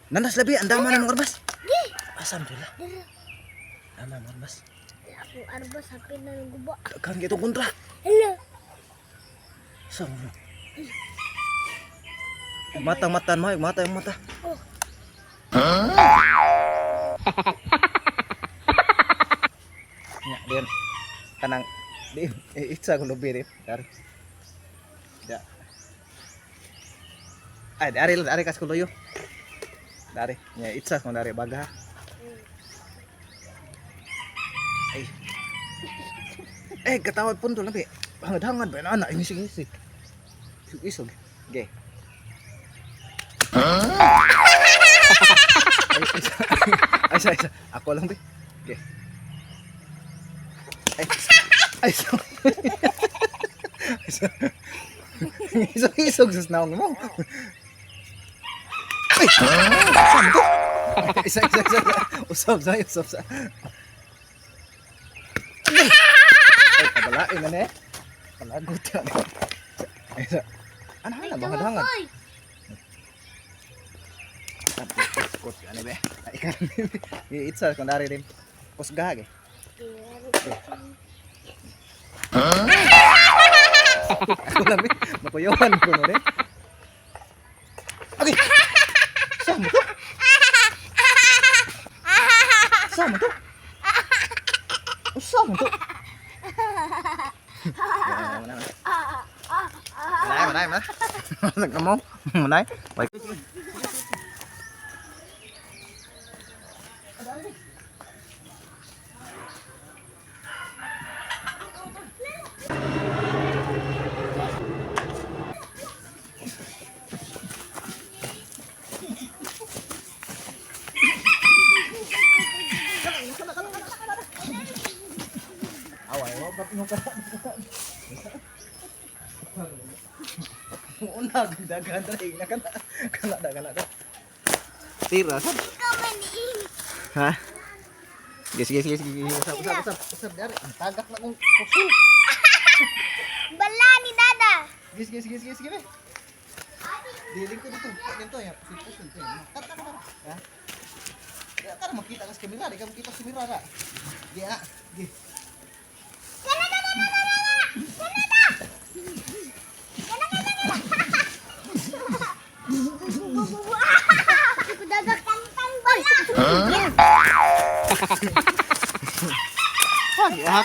Nanas labi andaman ng arbas. Di. Asam dila. Dira. Nama arbas. Aku arbas sampai nang guba. Kang gitu kontra. Hello. Sang. Mata-matan mah, mata yang mata. Oh. Nya dia kanang di itsa ko lubi dar. Ya. Ay, dari kas kulo yo. Dari, nya itsa ko dari baga. Ay. Ketawad pun tuh lebih. Hangat-hangat ba anak ini sih. Isog. Ge. Ay, ako lang be. Ge. Ay, isog sus naong mo. Ay, saan to? Isa. Usap sa. Ay, kabalain na eh. Palagot yan. Isa. Ano na, bangad-hangad. Kot ano be? Ay kan. Itsa kon dari rin. Kusga ge. Ako lang be. Makuyawan ko no rin. Okay. Sama to. Sama to. Sama to. Mana. Kamu, mana? Baik. Una dagan dai na kana. Tira sa. Ha? Guys. Usap dari. Tagak na kong pusul. Bala ni Dada. Guys. Gini. Diling ko dito ya. Pusul to. Kata ka ba? Ha? Ya kan makita ka sa kamera, di ka makita sa kamera ra. Di ana. Di. Aku dadak kantang bala. Ya.